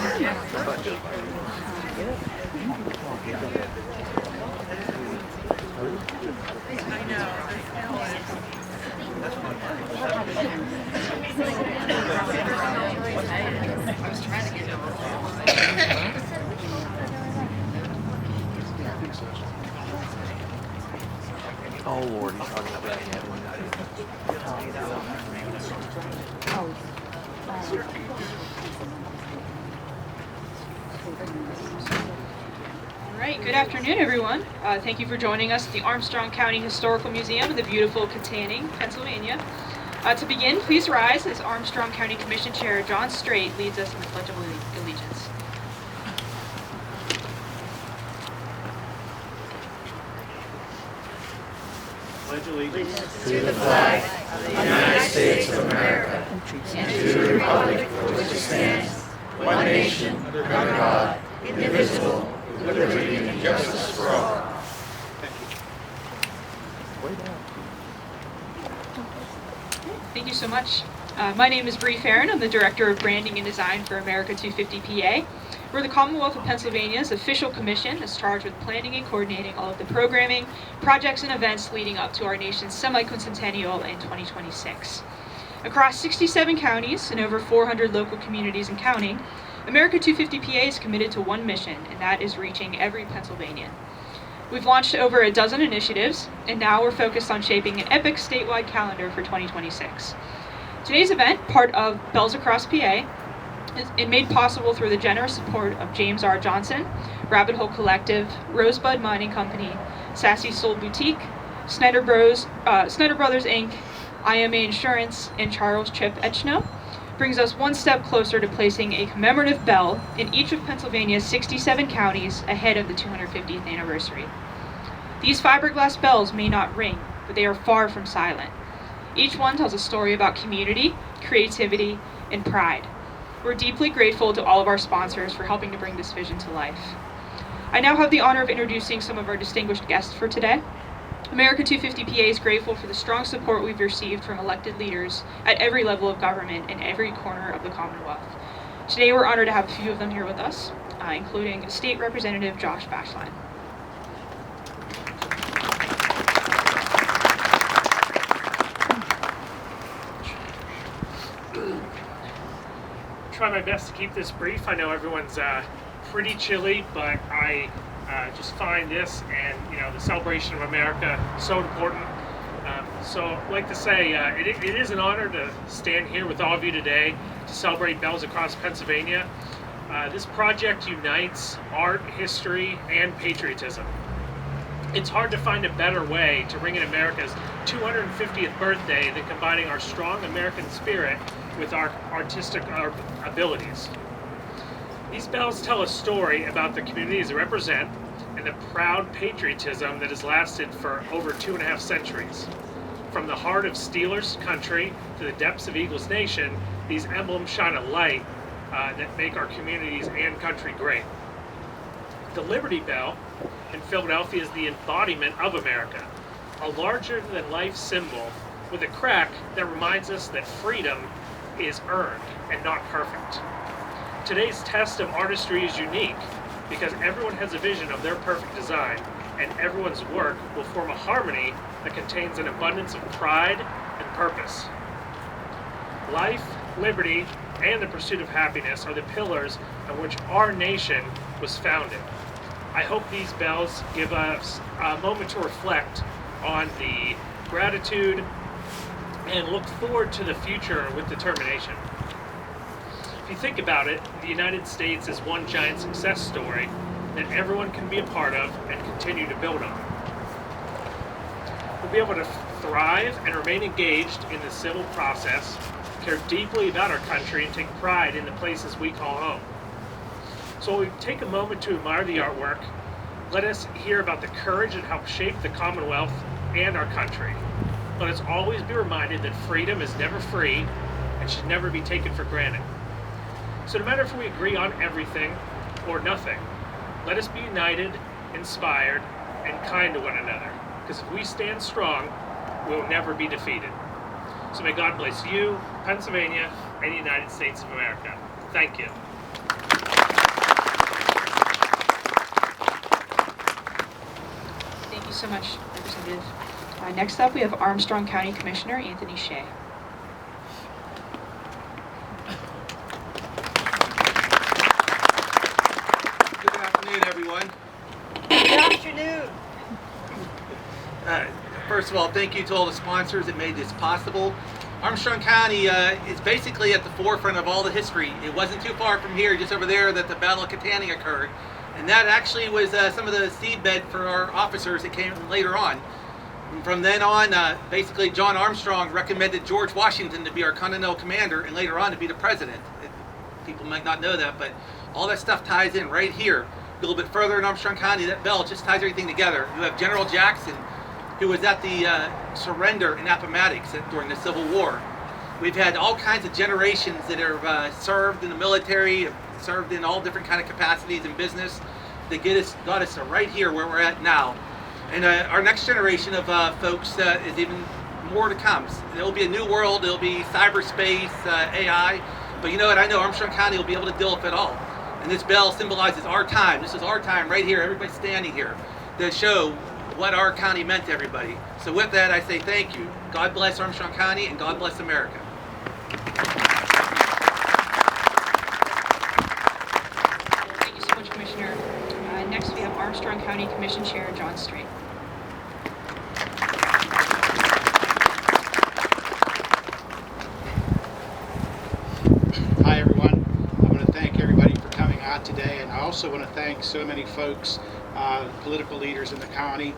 Oh Lord, he's talking about that. All right, good afternoon, everyone. Thank you for joining us at the Armstrong County Historical Museum in the beautiful Kittanning, Pennsylvania. To begin, please rise as Armstrong County Commission Chair John Strate leads us in the Pledge of Allegiance. Pledge allegiance to the flag of the United States of America and to the republic for which it stands, one nation, under God, indivisible, with liberty and justice for all. Thank you so much. My name is Bree Farron. I'm the Director of Branding and Design for America250PA. We're the Commonwealth of Pennsylvania's official commission that's charged with planning and coordinating all of the programming, projects, and events leading up to our nation's semi-quincentennial in 2026. Across 67 counties and over 400 local communities and counting, America250PA is committed to one mission, and that is reaching every Pennsylvanian. We've launched over a dozen initiatives, and now we're focused on shaping an epic statewide calendar for 2026. Today's event, part of Bells Across PA, is made possible through the generous support of James R. Johnson, Rabbit Hole Collective, Rosebud Mining Company, Sassy Soul Boutique, Snyder Brothers Inc., IMA Insurance, and Charles Chip Etchno, brings us one step closer to placing a commemorative bell in each of Pennsylvania's 67 counties ahead of the 250th anniversary. These fiberglass bells may not ring, but they are far from silent. Each one tells a story about community, creativity, and pride. We're deeply grateful to all of our sponsors for helping to bring this vision to life. I now have the honor of introducing some of our distinguished guests for today. America250PA is grateful for the strong support we've received from elected leaders at every level of government in every corner of the Commonwealth. Today we're honored to have a few of them here with us, including State Representative Josh Bashline. Try my best to keep this brief. I know everyone's pretty chilly, but I just find this and the celebration of America so important. So I'd like to say it is an honor to stand here with all of you today to celebrate Bells Across Pennsylvania. This project unites art, history, and patriotism. It's hard to find a better way to ring in America's 250th birthday than combining our strong American spirit with our artistic abilities. These bells tell a story about the communities they represent and the proud patriotism that has lasted for over 2.5 centuries. From the heart of Steelers country to the depths of Eagles Nation, these emblems shine a light that make our communities and country great. The Liberty Bell in Philadelphia is the embodiment of America, a larger-than-life symbol with a crack that reminds us that freedom is earned and not perfect. Today's test of artistry is unique because everyone has a vision of their perfect design, and everyone's work will form a harmony that contains an abundance of pride and purpose. Life, liberty, and the pursuit of happiness are the pillars on which our nation was founded. I hope these bells give us a moment to reflect on the gratitude and look forward to the future with determination. If you think about it, the United States is one giant success story that everyone can be a part of and continue to build on. We'll be able to thrive and remain engaged in the civil process, care deeply about our country, and take pride in the places we call home. So while we take a moment to admire the artwork, let us hear about the courage that helped shape the Commonwealth and our country. Let us always be reminded that freedom is never free and should never be taken for granted. So no matter if we agree on everything or nothing, let us be united, inspired, and kind to one another. Because if we stand strong, we'll never be defeated. So may God bless you, Pennsylvania, and the United States of America. Thank you. so much, Representative. Next up, we have Armstrong County Commissioner Anthony Shea. Good afternoon, everyone. Good afternoon. First of all, thank you to all the sponsors that made this possible. Armstrong County is basically at the forefront of all the history. It wasn't too far from here, just over there, that the Battle of Kittanning occurred. And that actually was some of the seedbed for our officers that came later on. And from then on, basically John Armstrong recommended George Washington to be our Continental Commander and later on to be the President. People might not know that, but all that stuff ties in right here. A little bit further in Armstrong County, that bell just ties everything together. You have General Jackson, who was at the surrender in Appomattox during the Civil War. We've had all kinds of generations that have served in the military, served in all different kind of capacities in business that got us to right here where we're at now. And our next generation of folks is even more to come. It'll be a new world, it'll be cyberspace, AI, but you know what, I know Armstrong County will be able to deal with it all. And this bell symbolizes our time. This is our time right here, everybody standing here, to show what our county meant to everybody. So with that, I say thank you. God bless Armstrong County and God bless America. Thank you so much, Commissioner. Next, we have Armstrong County Commission Chair John Strate. Hi everyone. I want to thank everybody for coming out today, and I also want to thank so many folks, political leaders in the county.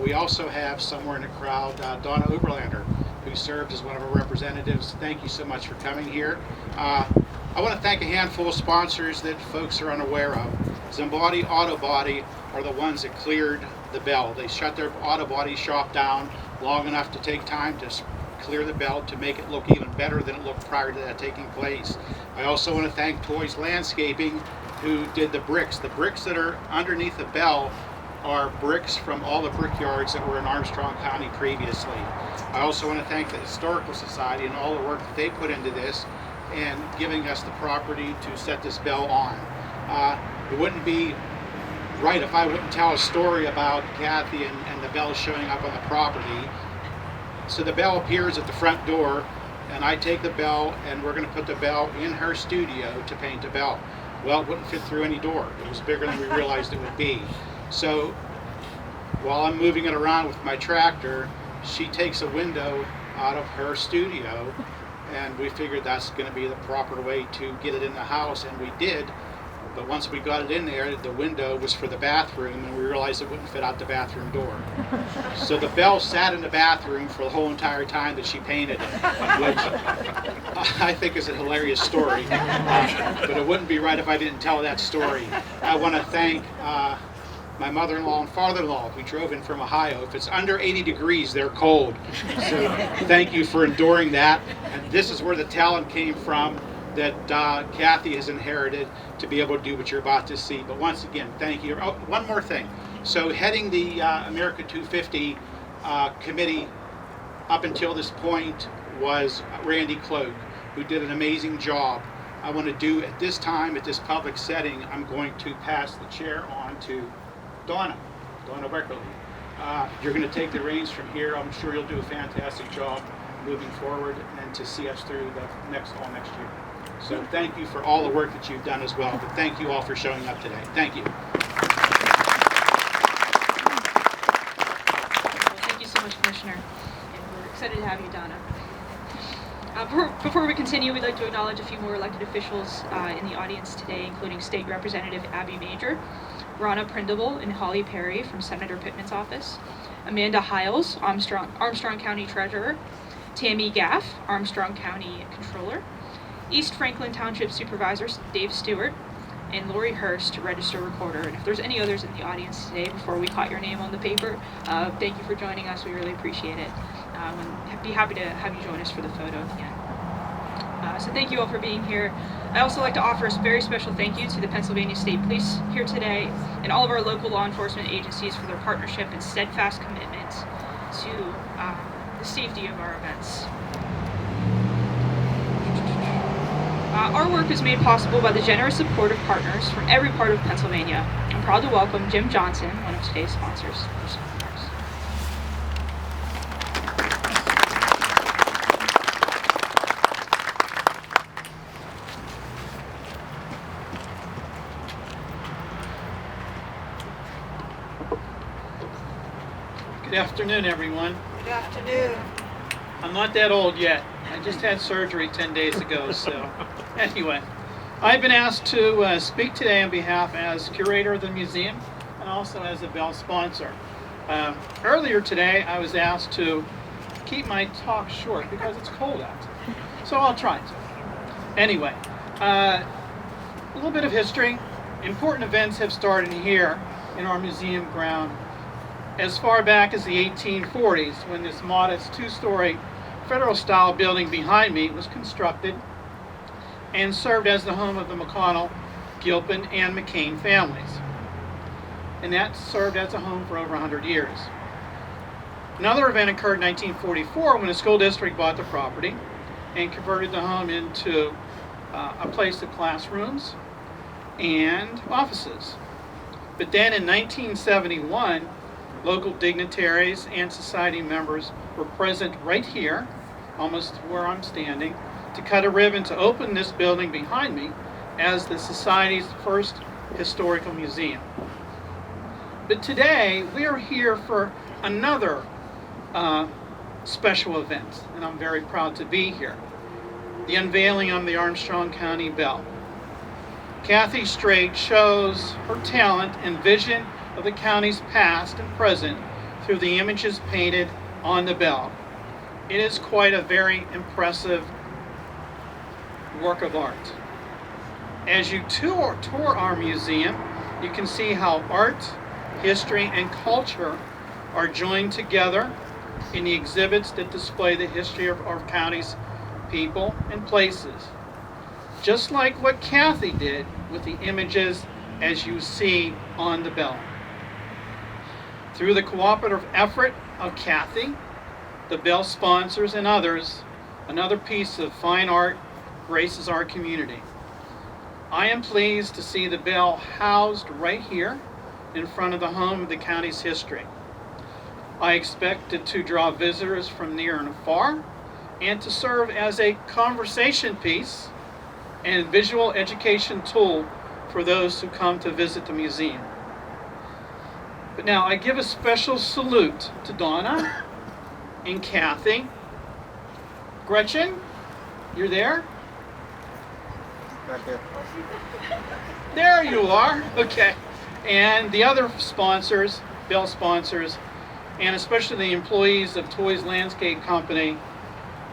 We also have somewhere in the crowd Donna Oberlander, who served as one of our representatives. Thank you so much for coming here. I want to thank a handful of sponsors that folks are unaware of. Zambati Auto Body are the ones that cleared the bell. They shut their auto body shop down long enough to take time to clear the bell to make it look even better than it looked prior to that taking place. I also want to thank Toys Landscaping, who did the bricks. The bricks that are underneath the bell are bricks from all the brickyards that were in Armstrong County previously. I also want to thank the Historical Society and all the work that they put into this and giving us the property to set this bell on. It wouldn't be right if I wouldn't tell a story about Cathy and the bell showing up on the property. So the bell appears at the front door, and I take the bell, and we're going to put the bell in her studio to paint the bell. Well, it wouldn't fit through any door. It was bigger than we realized it would be. So while I'm moving it around with my tractor, she takes a window out of her studio, and we figured that's going to be the proper way to get it in the house, and we did. But once we got it in there, the window was for the bathroom, and we realized it wouldn't fit out the bathroom door. So the bell sat in the bathroom for the whole entire time that she painted it, which I think is a hilarious story. But it wouldn't be right if I didn't tell that story. I want to thank my mother-in-law and father-in-law who drove in from Ohio. If it's under 80 degrees, they're cold. So thank you for enduring that. And this is where the talent came from that Cathy has inherited to be able to do what you're about to see. But once again, thank you. Oh, one more thing. So heading the America250 committee up until this point was Randy Cloak, who did an amazing job. I want to do at this time, at this public setting, I'm going to pass the chair on to Donna Beckerly. You're going to take the reins from here. I'm sure you'll do a fantastic job moving forward and to see us through the next year. So thank you for all the work that you've done as well, but thank you all for showing up today. Thank you. Well, thank you so much, Commissioner, and we're excited to have you, Donna. Before we continue, we'd like to acknowledge a few more elected officials in the audience today, including State Representative Abby Major, Ronna Prindable and Holly Perry from Senator Pittman's office, Amanda Hiles, Armstrong County Treasurer, Tammy Gaff, Armstrong County Controller, East Franklin Township Supervisor Dave Stewart, and Lori Hurst, Register Recorder. And if there's any others in the audience today before we caught your name on the paper, thank you for joining us. We really appreciate it. And be happy to have you join us for the photo at the end. So thank you all for being here. I also like to offer a very special thank you to the Pennsylvania State Police here today and all of our local law enforcement agencies for their partnership and steadfast commitment to the safety of our events. Our work is made possible by the generous support of partners from every part of Pennsylvania. I'm proud to welcome Jim Johnson, one of today's sponsors, for some remarks. Good afternoon, everyone. Good afternoon. I'm not that old yet. I just had surgery 10 days ago, so anyway. I've been asked to speak today on behalf as curator of the museum and also as a Bell sponsor. Earlier today, I was asked to keep my talk short because it's cold out. So I'll try to. Anyway, a little bit of history. Important events have started here in our museum ground as far back as the 1840s, when this modest two-story federal-style building behind me was constructed and served as the home of the McConnell, Gilpin, and McCain families. And that served as a home for over 100 years. Another event occurred in 1944 when the school district bought the property and converted the home into a place of classrooms and offices. But then in 1971, local dignitaries and society members were present right here, almost where I'm standing, to cut a ribbon to open this building behind me as the Society's first historical museum. But today, we are here for another special event, and I'm very proud to be here. The unveiling of the Armstrong County Bell. Cathy Strate shows her talent and vision of the county's past and present through the images painted on the bell. It is quite a very impressive work of art. As you tour our museum, you can see how art, history, and culture are joined together in the exhibits that display the history of our county's people and places. Just like what Cathy did with the images as you see on the bell. Through the cooperative effort of Cathy, the Bell sponsors, and others, another piece of fine art graces our community. I am pleased to see the Bell housed right here in front of the home of the county's history. I expect it to draw visitors from near and far and to serve as a conversation piece and visual education tool for those who come to visit the museum. But now I give a special salute to Donna and Cathy. Gretchen, you're there? Right there. There you are. Okay. And the other sponsors, Bell sponsors, and especially the employees of Toys Landscape Company,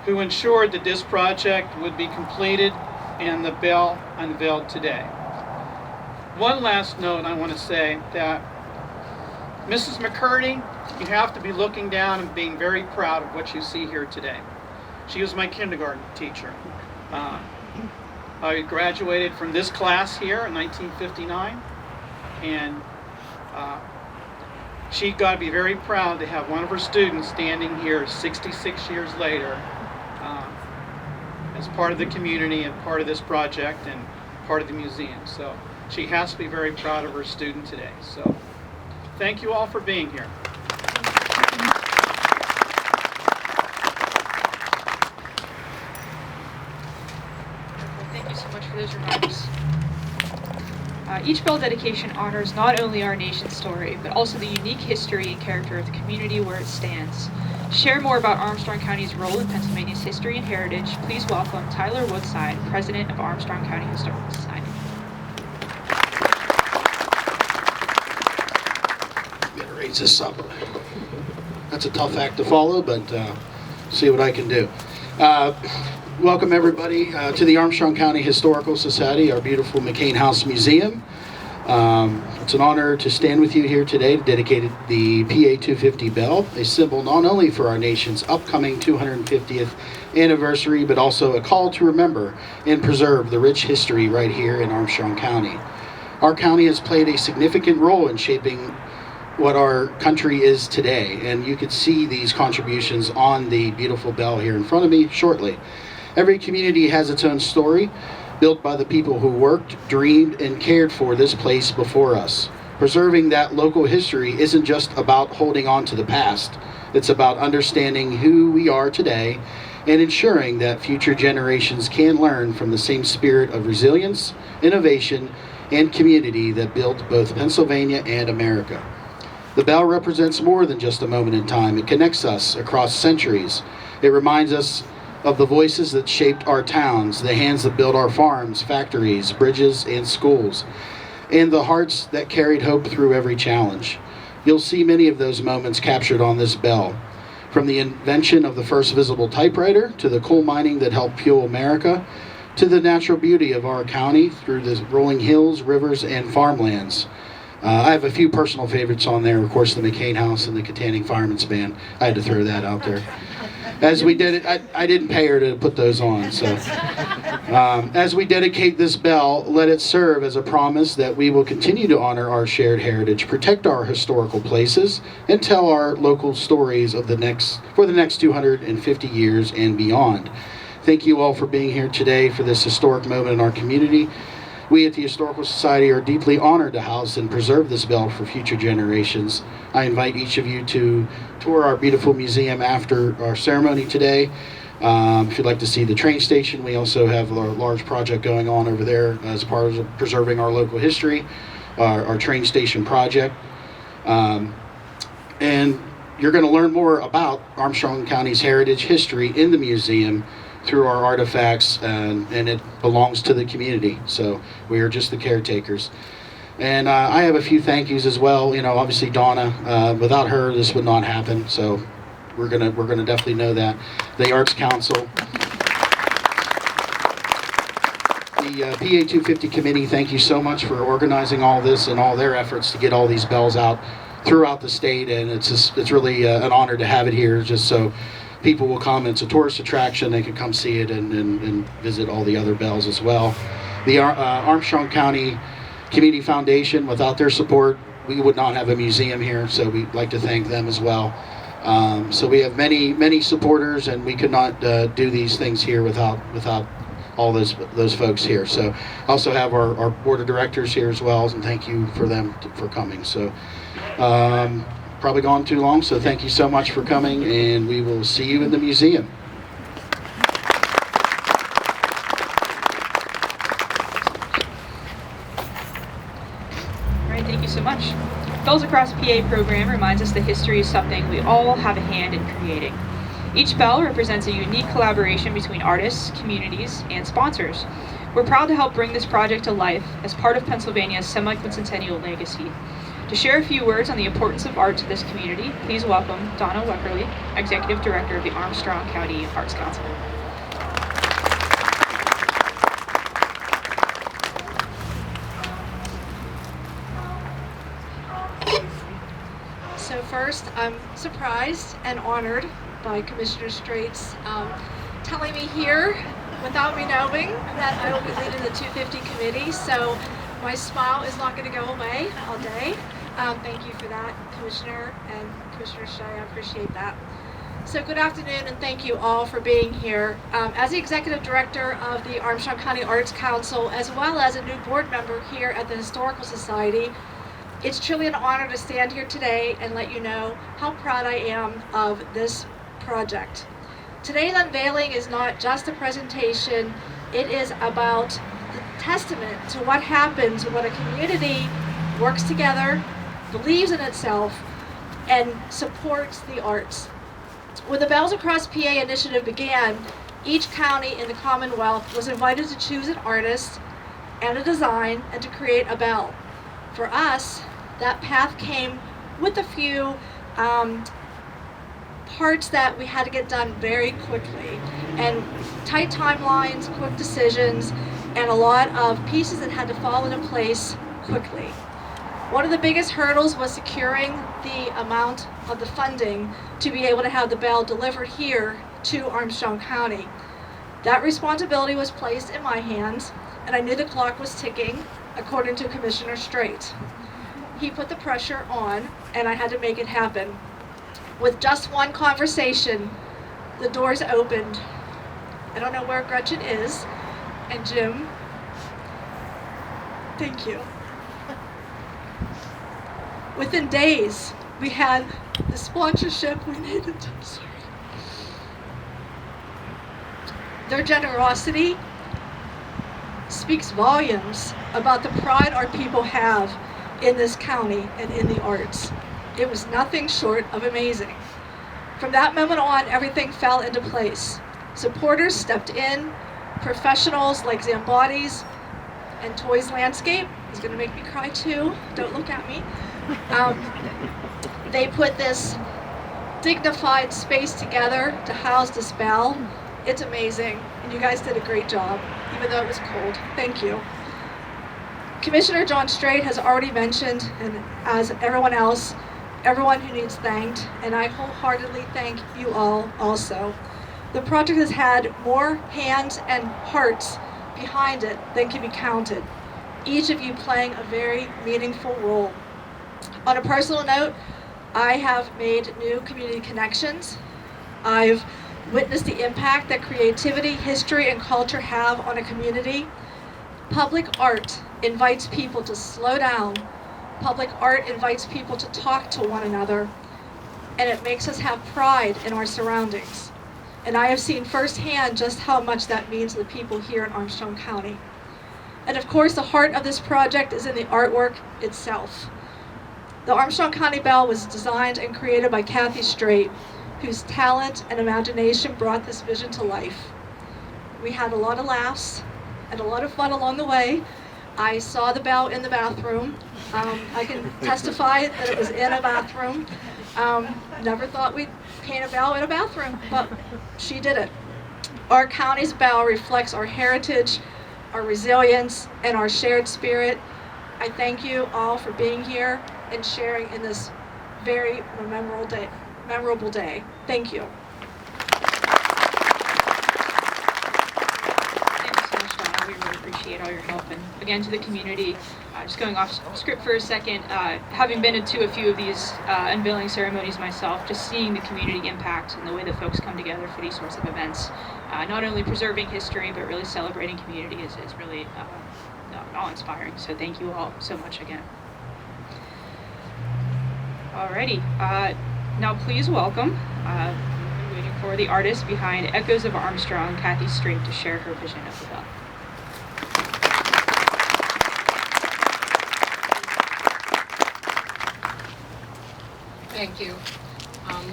who ensured that this project would be completed and the Bell unveiled today. One last note I want to say that Mrs. McCurdy, you have to be looking down and being very proud of what you see here today. She was my kindergarten teacher. I graduated from this class here in 1959, and she got to be very proud to have one of her students standing here 66 years later as part of the community and part of this project and part of the museum. So she has to be very proud of her student today. So thank you all for being here. Thank you so much for those remarks. Each Bell dedication honors not only our nation's story, but also the unique history and character of the community where it stands. To share more about Armstrong County's role in Pennsylvania's history and heritage, please welcome Tyler Woodside, President of Armstrong County Historical Society. Better raise this up. That's a tough act to follow, but see what I can do. Welcome everybody to the Armstrong County Historical Society, our beautiful McCain House Museum. It's an honor to stand with you here today to dedicate the PA 250 Bell, a symbol not only for our nation's upcoming 250th anniversary, but also a call to remember and preserve the rich history right here in Armstrong County. Our county has played a significant role in shaping what our country is today, and you could see these contributions on the beautiful bell here in front of me shortly. Every community has its own story, built by the people who worked, dreamed, and cared for this place before us. Preserving that local history isn't just about holding on to the past. It's about understanding who we are today and ensuring that future generations can learn from the same spirit of resilience, innovation, and community that built both Pennsylvania and America. The bell represents more than just a moment in time. It connects us across centuries. It reminds us of the voices that shaped our towns, the hands that built our farms, factories, bridges, and schools, and the hearts that carried hope through every challenge. You'll see many of those moments captured on this bell. From the invention of the first visible typewriter, to the coal mining that helped fuel America, to the natural beauty of our county through the rolling hills, rivers, and farmlands. I have a few personal favorites on there, of course, the McCain House and the Kittanning Fireman's Band. I had to throw that out there. As we did it, I didn't pay her to put those on. So, as we dedicate this bell, let it serve as a promise that we will continue to honor our shared heritage, protect our historical places, and tell our local stories of for the next 250 years and beyond. Thank you all for being here today for this historic moment in our community. We at the Historical Society are deeply honored to house and preserve this bell for future generations. I invite each of you to tour our beautiful museum after our ceremony today. If you'd like to see the train station, we also have a large project going on over there as part of preserving our local history, our train station project. And you're going to learn more about Armstrong County's heritage history in the museum through our artifacts, and it belongs to the community. So we are just the caretakers. And I have a few thank yous as well. You know, obviously Donna, without her, this would not happen. So we're gonna definitely know that. The Arts Council, the PA 250 committee, thank you so much for organizing all this and all their efforts to get all these bells out throughout the state. And it's really an honor to have it here, just so people will come. It's a tourist attraction. They can come see it and visit all the other bells as well. The Armstrong County Community Foundation, without their support, we would not have a museum here, so we'd like to thank them as well. So we have many supporters, and we could not do these things here without all those folks here. So also have our board of directors here as well, and thank you for them for coming. So probably gone too long, so thank you so much for coming, and we will see you in the museum. All right, thank you so much. Bells Across PA program reminds us that history is something we all have a hand in creating. Each bell represents a unique collaboration between artists, communities, and sponsors. We're proud to help bring this project to life as part of Pennsylvania's semi-quincentennial legacy. To share a few words on the importance of art to this community, please welcome Donna Weckerly, Executive Director of the Armstrong County Arts Council. So first, I'm surprised and honored by Commissioner Strate's telling me here, without me knowing, that I will be leading the 250 committee. So my smile is not going to go away all day. Thank you for that, Commissioner and Commissioner Shea. I appreciate that. So good afternoon, and thank you all for being here. As the Executive Director of the Armstrong County Arts Council, as well as a new board member here at the Historical Society, it's truly an honor to stand here today and let you know how proud I am of this project. Today's unveiling is not just a presentation, it is about the testament to what happens when a community works together, believes in itself, and supports the arts. When the Bells Across PA initiative began, each county in the Commonwealth was invited to choose an artist and a design and to create a bell. For us, that path came with a few parts that we had to get done very quickly, and tight timelines, quick decisions, and a lot of pieces that had to fall into place quickly. One of the biggest hurdles was securing the amount of the funding to be able to have the bell delivered here to Armstrong County. That responsibility was placed in my hands, and I knew the clock was ticking, according to Commissioner Strate. He put the pressure on, and I had to make it happen. With just one conversation, the doors opened. I don't know where Gretchen is, and Jim, thank you. Within days, we had the sponsorship we needed. Sorry. Their generosity speaks volumes about the pride our people have in this county and in the arts. It was nothing short of amazing. From that moment on, everything fell into place. Supporters stepped in, professionals like Zambotti's and Toys Landscape, he's gonna make me cry too, don't look at me. They put this dignified space together to house this bell. It's amazing, and you guys did a great job, even though it was cold. Thank you. Commissioner John Strate has already mentioned, and as everyone else, everyone who needs thanked, and I wholeheartedly thank you all also. The project has had more hands and hearts behind it than can be counted, each of you playing a very meaningful role. On a personal note, I have made new community connections. I've witnessed the impact that creativity, history, and culture have on a community. Public art invites people to slow down. Public art invites people to talk to one another, and it makes us have pride in our surroundings. And I have seen firsthand just how much that means to the people here in Armstrong County. And of course, the heart of this project is in the artwork itself. The Armstrong County Bell was designed and created by Cathy Strate, whose talent and imagination brought this vision to life. We had a lot of laughs and a lot of fun along the way. I saw the bell in the bathroom. I can testify that it was in a bathroom. Never thought we'd paint a bell in a bathroom, but she did it. Our county's bell reflects our heritage, our resilience, and our shared spirit. I thank you all for being here and sharing in this very memorable day. Thank you. Thank you so much, Donna. We really appreciate all your help. And again, to the community, just going off script for a second, having been to a few of these unveiling ceremonies myself, just seeing the community impact and the way that folks come together for these sorts of events, not only preserving history, but really celebrating community is really awe-inspiring. So thank you all so much again. Alrighty, now please welcome, waiting for the artist behind Echoes of Armstrong, Cathy Strate, to share her vision of the bell. Thank you.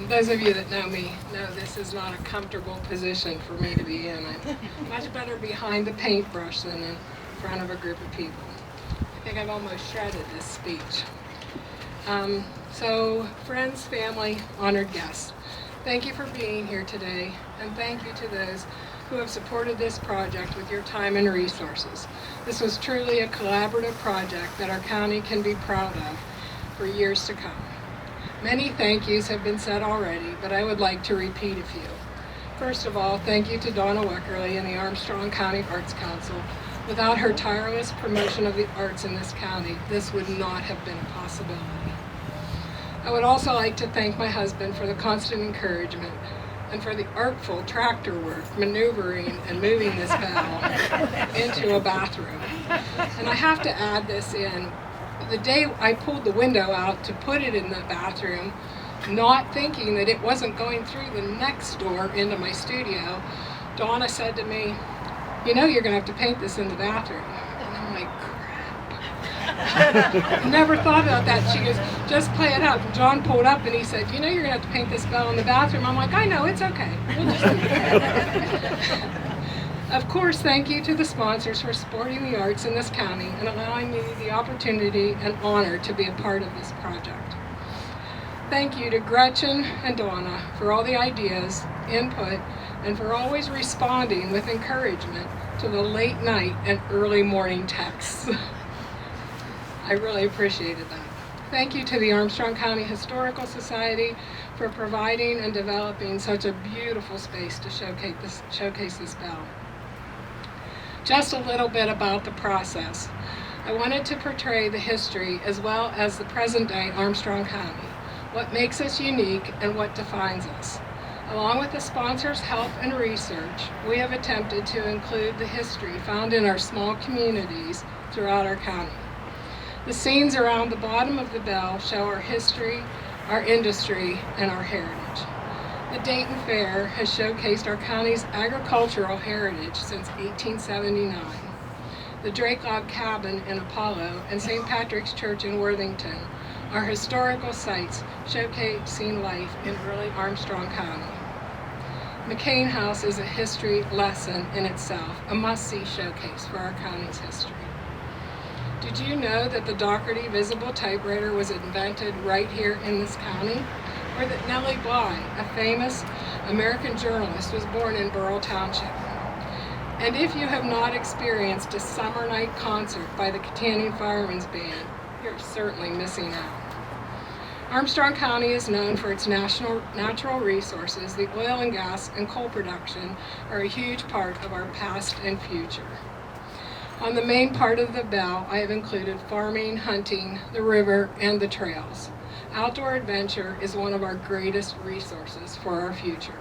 Those of you that know me know this is not a comfortable position for me to be in. I'm much better behind the paintbrush than in front of a group of people. I think I've almost shredded this speech. So, friends, family, honored guests, thank you for being here today, and thank you to those who have supported this project with your time and resources. This was truly a collaborative project that our county can be proud of for years to come. Many thank yous have been said already, but I would like to repeat a few. First of all, thank you to Donna Weckerly and the Armstrong County Arts Council. Without her tireless promotion of the arts in this county, this would not have been a possibility. I would also like to thank my husband for the constant encouragement and for the artful tractor work, maneuvering and moving this bell into a bathroom. And I have to add this in. The day I pulled the window out to put it in the bathroom, not thinking that it wasn't going through the next door into my studio, Donna said to me, "You know you're going to have to paint this in the bathroom." And I'm like, crap. Never thought about that. She goes, "Just play it up." And John pulled up and he said, "You know you're going to have to paint this bell in the bathroom." I'm like, "I know, it's okay. We'll just do it." Of course, thank you to the sponsors for supporting the arts in this county and allowing me the opportunity and honor to be a part of this project. Thank you to Gretchen and Donna for all the ideas, input, and for always responding with encouragement to the late night and early morning texts. I really appreciated that. Thank you to the Armstrong County Historical Society for providing and developing such a beautiful space to showcase this bell. Just a little bit about the process. I wanted to portray the history as well as the present day Armstrong County, what makes us unique and what defines us. Along with the sponsors' help and research, we have attempted to include the history found in our small communities throughout our county. The scenes around the bottom of the bell show our history, our industry, and our heritage. The Dayton Fair has showcased our county's agricultural heritage since 1879. The Drake Log Cabin in Apollo and St. Patrick's Church in Worthington are historical sites showcasing life in early Armstrong County. McCain House is a history lesson in itself, a must-see showcase for our county's history. Did you know that the Doherty visible typewriter was invented right here in this county? Or that Nellie Bly, a famous American journalist, was born in Burrell Township? And if you have not experienced a summer night concert by the Kittanning Firemen's Band, you're certainly missing out. Armstrong County is known for its natural resources. The oil and gas and coal production are a huge part of our past and future. On the main part of the bell, I have included farming, hunting, the river, and the trails. Outdoor adventure is one of our greatest resources for our future.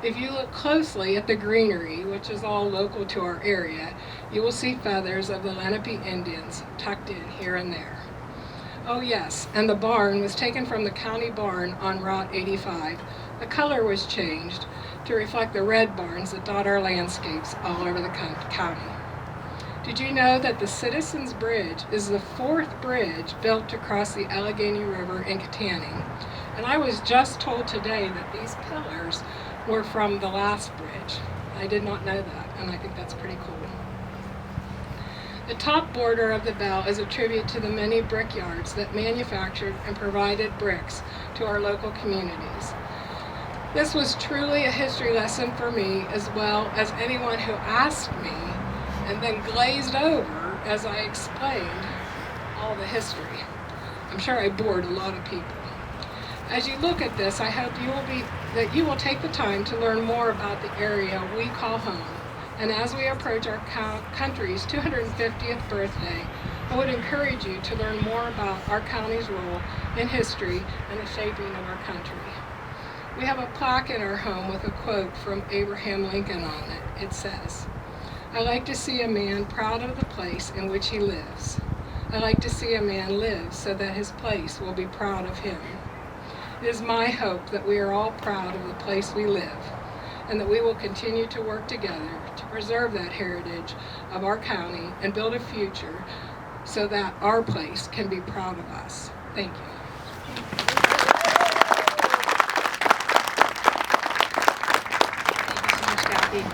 If you look closely at the greenery, which is all local to our area, you will see feathers of the Lenape Indians tucked in here and there. Oh yes, and the barn was taken from the county barn on Route 85. The color was changed to reflect the red barns that dot our landscapes all over the county. Did you know that the Citizens Bridge is the 4th bridge built to cross the Allegheny River in Kittanning? And I was just told today that these pillars were from the last bridge. I did not know that, and I think that's pretty cool. The top border of the bell is a tribute to the many brickyards that manufactured and provided bricks to our local communities. This was truly a history lesson for me, as well as anyone who asked me and then glazed over as I explained all the history. I'm sure I bored a lot of people. As you look at this, I hope you will take the time to learn more about the area we call home. And as we approach our country's 250th birthday, I would encourage you to learn more about our county's role in history and the shaping of our country. We have a plaque in our home with a quote from Abraham Lincoln on it. It says, "I like to see a man proud of the place in which he lives. I like to see a man live so that his place will be proud of him." It is my hope that we are all proud of the place we live, and that we will continue to work together to preserve that heritage of our county and build a future so that our place can be proud of us. Thank you. Thank you so much, Cathy.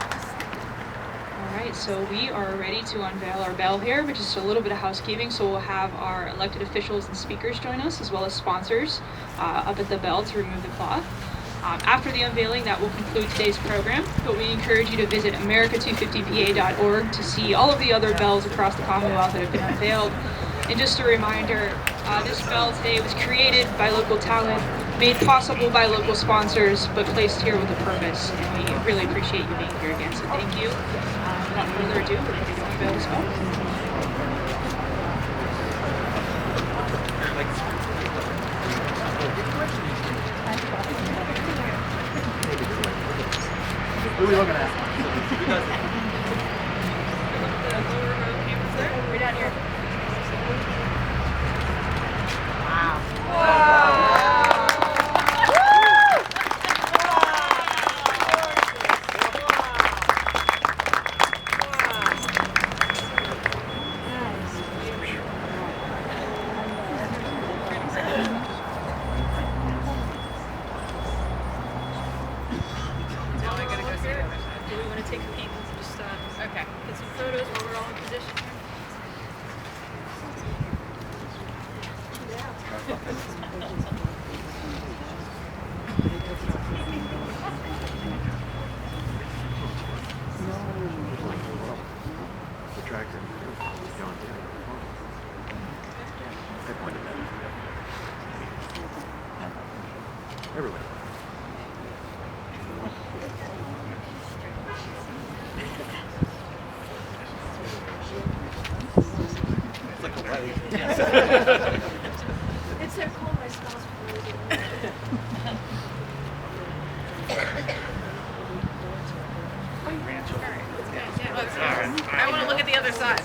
All right, so we are ready to unveil our bell here, but just a little bit of housekeeping. So we'll have our elected officials and speakers join us, as well as sponsors up at the bell to remove the cloth. After the unveiling, that will conclude today's program, but we encourage you to visit America250PA.org to see all of the other bells across the Commonwealth that have been unveiled. And just a reminder, this bell today was created by local talent, made possible by local sponsors, but placed here with a purpose. And we really appreciate you being here again, so thank you. Without further ado, we're going to unveil this bell. Who are we looking at? We're down here. Do we want to take a peek? Just okay. Get some photos while we're all in position here. The tractor. John Deere. I pointed that out. Everywhere. It's like a wedding. It's so cool, my spouse I want to look at the other side.